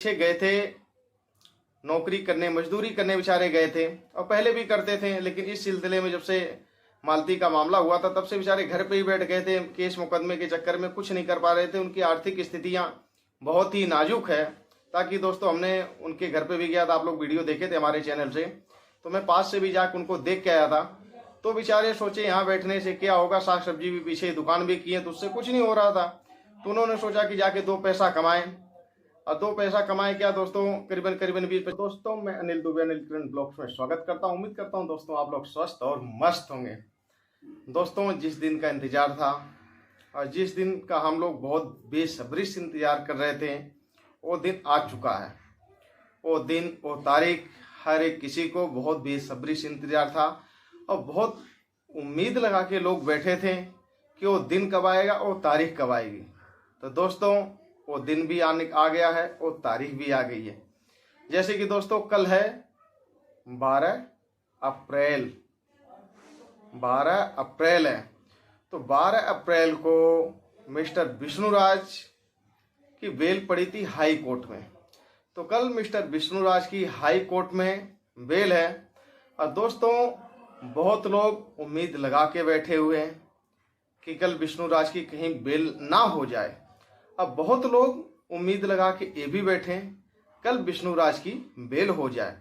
पीछे गए थे, नौकरी करने मजदूरी करने बेचारे गए थे और पहले भी करते थे, लेकिन इस सिलसिले में जब से मालती का मामला हुआ था तब से बेचारे घर पे ही बैठ गए थे। केस मुकदमे के चक्कर में कुछ नहीं कर पा रहे थे। उनकी आर्थिक स्थितियां बहुत ही नाजुक है। ताकि दोस्तों हमने उनके घर पे भी गया था, आप लोग वीडियो देखे थे हमारे चैनल से, तो मैं पास से भी जाकर उनको देख के आया था। तो बेचारे सोचे यहाँ बैठने से क्या होगा, साग सब्जी भी पीछे दुकान भी की है तो उससे कुछ नहीं हो रहा था। तो उन्होंने सोचा कि जाके दो पैसा कमाएं, और दो पैसा कमाए क्या दोस्तों, करीबन करीबन 20। दोस्तों मैं अनिल दुबे, अनिल किरण ब्लॉग्स में स्वागत करता हूं। उम्मीद करता हूं दोस्तों आप लोग स्वस्थ और मस्त होंगे। दोस्तों जिस दिन का इंतजार था और जिस दिन का हम लोग बहुत बेसब्री से इंतजार कर रहे थे, वो दिन आ चुका है। वो दिन, वो तारीख हर एक किसी को बहुत बेसब्री से इंतजार था और बहुत उम्मीद लगा के लोग बैठे थे कि वो दिन कब आएगा, वो तारीख कब आएगी। तो दोस्तों वो दिन भी आ गया है, वो तारीख भी आ गई है। जैसे कि दोस्तों कल है 12 अप्रैल, 12 अप्रैल है। तो 12 अप्रैल को मिस्टर विष्णुराज की बेल पड़ी थी हाई कोर्ट में। तो कल मिस्टर विष्णुराज की हाई कोर्ट में बेल है और दोस्तों बहुत लोग उम्मीद लगा के बैठे हुए हैं कि कल विष्णुराज की कहीं बेल ना हो जाए। अब बहुत लोग उम्मीद लगा के ये भी बैठे कल विष्णुराज की बेल हो जाए।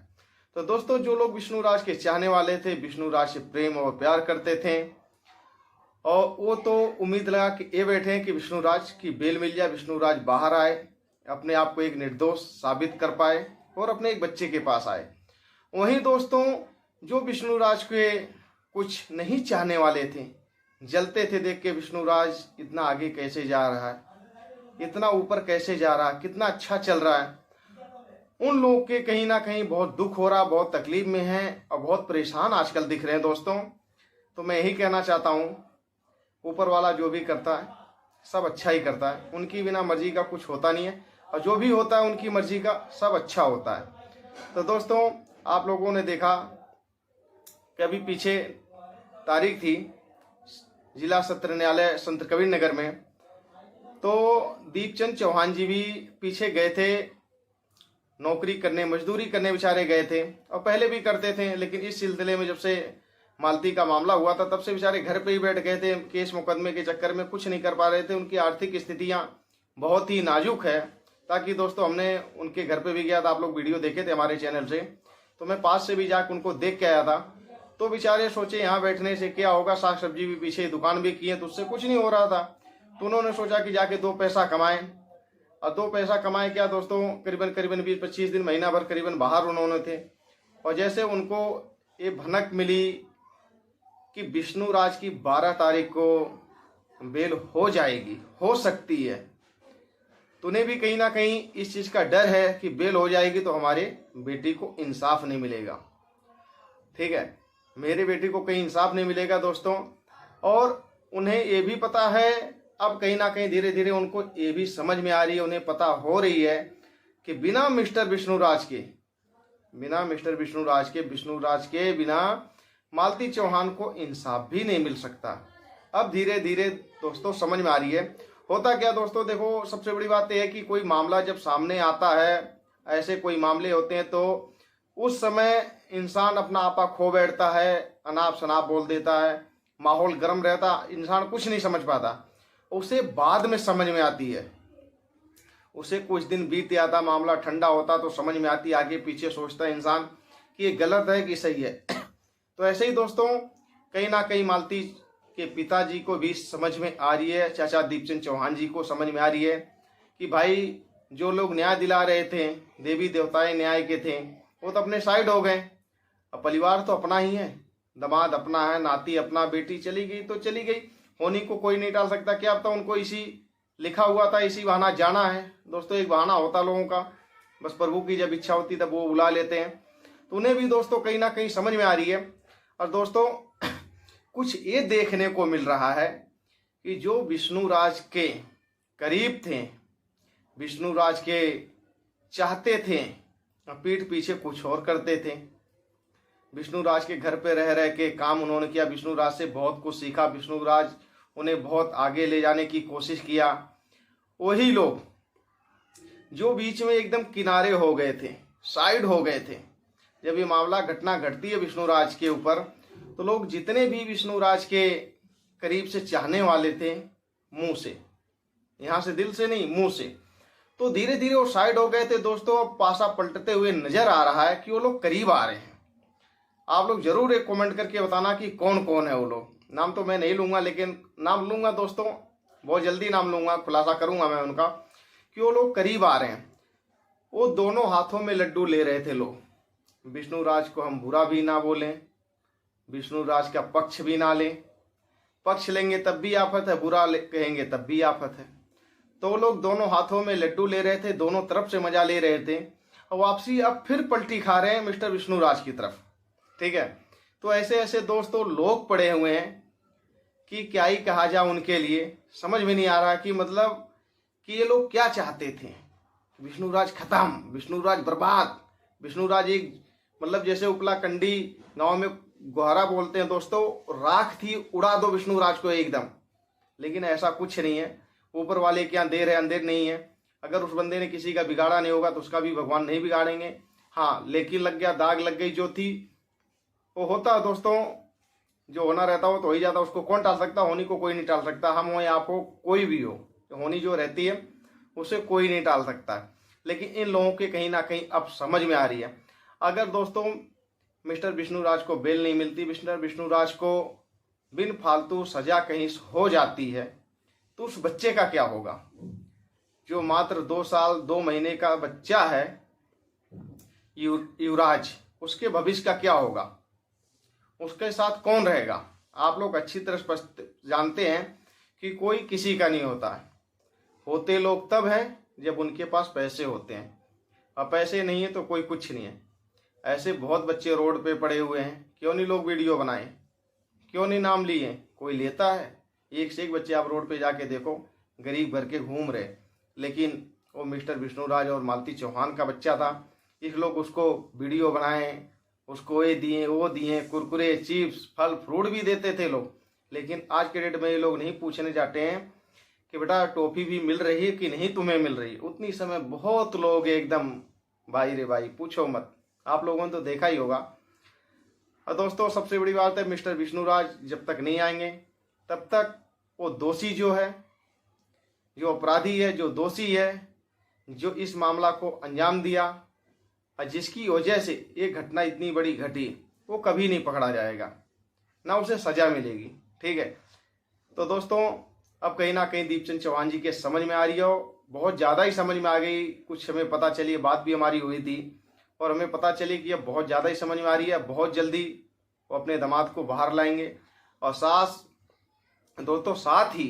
तो दोस्तों जो लोग विष्णुराज के चाहने वाले थे, विष्णुराज से प्रेम और प्यार करते थे, और वो तो उम्मीद लगा के ये बैठे हैं कि विष्णुराज की बेल मिल जाए, विष्णुराज बाहर आए, अपने आप को एक निर्दोष साबित कर पाए और अपने एक बच्चे के पास आए। वहीं दोस्तों जो विष्णुराज के कुछ नहीं चाहने वाले थे, जलते थे देख के विष्णुराज इतना आगे कैसे जा रहा है, इतना ऊपर कैसे जा रहा है, कितना अच्छा चल रहा है, उन लोगों के कहीं ना कहीं बहुत दुख हो रहा, बहुत तकलीफ में हैं और बहुत परेशान आजकल दिख रहे हैं दोस्तों। तो मैं यही कहना चाहता हूँ, ऊपर वाला जो भी करता है सब अच्छा ही करता है, उनकी बिना मर्जी का कुछ होता नहीं है, और जो भी होता है उनकी मर्जी का सब अच्छा होता है। तो दोस्तों आप लोगों ने देखा कि अभी पीछे तारीख थी जिला सत्र न्यायालय संत कबीर नगर में, तो दीपचंद चौहान जी भी पीछे गए थे, नौकरी करने मजदूरी करने बेचारे गए थे और पहले भी करते थे, लेकिन इस सिलसिले में जब से मालती का मामला हुआ था तब से बेचारे घर पे ही बैठ गए थे। केस मुकदमे के चक्कर में कुछ नहीं कर पा रहे थे। उनकी आर्थिक स्थितियां बहुत ही नाजुक है। ताकि दोस्तों हमने उनके घर पे भी गया था, आप लोग वीडियो देखे थे हमारे चैनल से, तो मैं पास से भी जाकर उनको देख के आया था। तो बेचारे सोचे यहाँ बैठने से क्या होगा, साग सब्जी भी पीछे दुकान भी की है तो उससे कुछ नहीं हो रहा था। तो उन्होंने सोचा कि जाके दो पैसा कमाएं, और दो पैसा कमाए क्या दोस्तों, करीबन करीबन 20-25 दिन, महीना भर करीबन बाहर उन्होंने थे। और जैसे उनको ये भनक मिली कि विष्णुराज की 12 तारीख को बेल हो जाएगी, हो सकती है, तो उन्हें भी कहीं ना कहीं इस चीज का डर है कि बेल हो जाएगी तो हमारे बेटी को इंसाफ नहीं मिलेगा। ठीक है, मेरे बेटी को कहीं इंसाफ नहीं मिलेगा दोस्तों। और उन्हें ये भी पता है, अब कहीं ना कहीं धीरे धीरे उनको ये भी समझ में आ रही है, उन्हें पता हो रही है कि बिना मिस्टर विष्णुराज के बिना मालती चौहान को इंसाफ भी नहीं मिल सकता। अब धीरे धीरे दोस्तों समझ में आ रही है। होता क्या दोस्तों, देखो सबसे बड़ी बात यह है कि कोई मामला जब सामने आता है, ऐसे कोई मामले होते हैं, तो उस समय इंसान अपना आपा खो बैठता है, अनाप शनाप बोल देता है, माहौल गर्म रहता, इंसान कुछ नहीं समझ पाता। उसे बाद में समझ में आती है, उसे कुछ दिन बीत जाता, मामला ठंडा होता तो समझ में आती, आगे पीछे सोचता है इंसान कि ये गलत है कि सही है। तो ऐसे ही दोस्तों कहीं ना कहीं मालती के पिताजी को भी समझ में आ रही है, चाचा दीपचंद चौहान जी को समझ में आ रही है कि भाई जो लोग न्याय दिला रहे थे, देवी देवताएं न्याय के थे, वो तो अपने साइड हो गए। अब परिवार तो अपना ही है, दामाद अपना है, नाती अपना, बेटी चली गई तो चली गई, होनी को कोई नहीं टाल सकता। क्या अब तो उनको इसी लिखा हुआ था, इसी बहाना जाना है दोस्तों। एक बहाना होता लोगों का, बस प्रभु की जब इच्छा होती तब वो बुला लेते हैं। तो उन्हें भी दोस्तों कहीं ना कहीं समझ में आ रही है। और दोस्तों कुछ ये देखने को मिल रहा है कि जो विष्णुराज के करीब थे, विष्णुराज के चाहते थे, पीठ पीछे कुछ और करते थे। विष्णुराज के घर पे रह रह के काम उन्होंने किया, विष्णुराज से बहुत कुछ सीखा, विष्णुराज उन्हें बहुत आगे ले जाने की कोशिश किया। वही लोग जो बीच में एकदम किनारे हो गए थे, साइड हो गए थे। जब ये मामला घटना घटती है विष्णुराज के ऊपर, तो लोग जितने भी विष्णुराज के करीब से चाहने वाले थे, मुंह से, यहाँ से दिल से नहीं, मुंह से, तो धीरे धीरे वो साइड हो गए थे दोस्तों। अब पासा पलटते हुए नजर आ रहा है कि वो लोग करीब आ रहे हैं। आप लोग जरूर एक कमेंट करके बताना कि कौन कौन है वो लोग। नाम तो मैं नहीं लूंगा, लेकिन नाम लूंगा दोस्तों, बहुत जल्दी नाम लूंगा, खुलासा करूंगा मैं उनका कि वो लोग करीब आ रहे हैं। वो दोनों हाथों में लड्डू ले रहे थे लोग। विष्णुराज को हम बुरा भी ना बोलें, विष्णुराज का पक्ष भी ना लें। पक्ष लेंगे तब भी आफत है, बुरा कहेंगे तब भी आफत है। तो वो लोग दोनों हाथों में लड्डू ले रहे थे, दोनों तरफ से मजा ले रहे थे, और वापसी अब फिर पलटी खा रहे हैं मिस्टर विष्णुराज की तरफ। ठीक है, तो ऐसे ऐसे दोस्तों लोग पड़े हुए हैं कि क्या ही कहा जाए उनके लिए। समझ में नहीं आ रहा कि मतलब कि ये लोग क्या चाहते थे। विष्णुराज खत्म, विष्णुराज बर्बाद, विष्णुराज एक मतलब जैसे उपला कंडी गांव में गोहरा बोलते हैं दोस्तों, राख थी, उड़ा दो विष्णुराज को एकदम। लेकिन ऐसा कुछ नहीं है, ऊपर वाले के यहाँ देर है अंधेर नहीं है। अगर उस बंदे ने किसी का बिगाड़ा नहीं होगा तो उसका भी भगवान नहीं बिगाड़ेंगे। हाँ, लेकिन लग गया, दाग लग गई जो थी, वो होता है दोस्तों, जो होना रहता हो तो हो ही जाता। उसको कौन टाल सकता, होनी को कोई नहीं टाल सकता। हम हो या आप हो, कोई भी हो, होनी जो रहती है उसे कोई नहीं टाल सकता। लेकिन इन लोगों के कहीं ना कहीं अब समझ में आ रही है। अगर दोस्तों मिस्टर विष्णुराज को बेल नहीं मिलती, मिस्टर विष्णुराज को बिन फालतू सजा कहीं हो जाती है, तो उस बच्चे का क्या होगा जो मात्र 2 साल 2 महीने का बच्चा है, युवराज, उसके भविष्य का क्या होगा, उसके साथ कौन रहेगा। आप लोग अच्छी तरह स्पष्ट जानते हैं कि कोई किसी का नहीं होता है। होते लोग तब है जब उनके पास पैसे होते हैं, अब पैसे नहीं है तो कोई कुछ नहीं है। ऐसे बहुत बच्चे रोड पे पड़े हुए हैं, क्यों नहीं लोग वीडियो बनाए, क्यों नहीं नाम लिए, कोई लेता है। एक से एक बच्चे आप रोड पे जाके देखो, गरीब भर के घूम रहे। लेकिन वो मिस्टर विष्णुराज और मालती चौहान का बच्चा था, इस लोग उसको वीडियो बनाए, उसको ये दिए वो दिए, कुरकुरे चिप्स फल फ्रूट भी देते थे लोग। लेकिन आज के डेट में ये लोग नहीं पूछने जाते हैं कि बेटा टॉफी भी मिल रही है कि नहीं तुम्हें मिल रही। उतनी समय बहुत लोग एकदम भाई रे भाई पूछो मत, आप लोगों ने तो देखा ही होगा। और दोस्तों सबसे बड़ी बात है, मिस्टर विष्णुराज जब तक नहीं आएंगे तब तक वो दोषी जो है, जो अपराधी है, जो दोषी है, जो इस मामला को अंजाम दिया और जिसकी वजह से ये घटना इतनी बड़ी घटी, वो कभी नहीं पकड़ा जाएगा, ना उसे सजा मिलेगी। ठीक है, तो दोस्तों अब कहीं ना कहीं दीपचंद चौहान जी के समझ में आ रही हो, बहुत ज़्यादा ही समझ में आ गई। कुछ हमें पता चली, बात भी हमारी हुई थी और हमें पता चली कि अब बहुत ज़्यादा ही समझ में आ रही है। बहुत जल्दी वो अपने दामाद को बाहर लाएंगे और सास दोस्तों साथ ही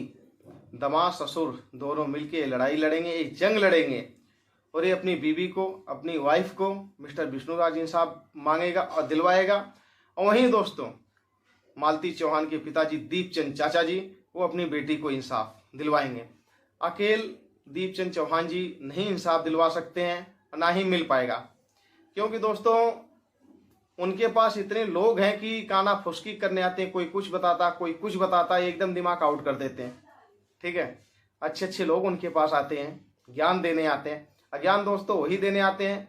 दामाद ससुर दोनों मिलके लड़ाई लड़ेंगे, एक जंग लड़ेंगे और ये अपनी बीवी को, अपनी वाइफ को मिस्टर विष्णुराज इंसाफ मांगेगा और दिलवाएगा। और वहीं दोस्तों मालती चौहान के पिताजी दीपचंद चाचा जी, वो अपनी बेटी को इंसाफ दिलवाएंगे। अकेले दीपचंद चौहान जी नहीं इंसाफ दिलवा सकते हैं, ना ही मिल पाएगा, क्योंकि दोस्तों उनके पास इतने लोग हैं कि काना फुसकी करने आते हैं। कोई कुछ बताता, कोई कुछ बताता, एकदम दिमाग आउट कर देते हैं। ठीक है, अच्छे अच्छे लोग उनके पास आते हैं, ज्ञान देने आते हैं। अज्ञान दोस्तों वही देने आते हैं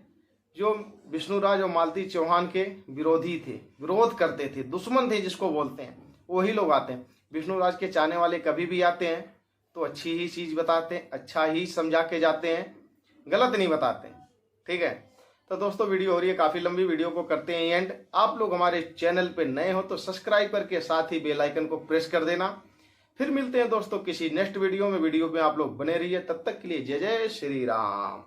जो विष्णुराज और मालती चौहान के विरोधी थे, विरोध करते थे, दुश्मन थे जिसको बोलते हैं, वही लोग आते हैं। विष्णुराज के चाहने वाले कभी भी आते हैं तो अच्छी ही चीज़ बताते हैं, अच्छा ही समझा के जाते हैं, गलत नहीं बताते। ठीक है, तो दोस्तों वीडियो हो रही है काफ़ी लंबी, वीडियो को करते हैं एंड। आप लोग हमारे चैनल पे नए हो तो सब्सक्राइब करके साथ ही बेल आइकन को प्रेस कर देना। फिर मिलते हैं दोस्तों किसी नेक्स्ट वीडियो में। वीडियो में आप लोग बने रहिए, तब तक के लिए जय जय श्री राम।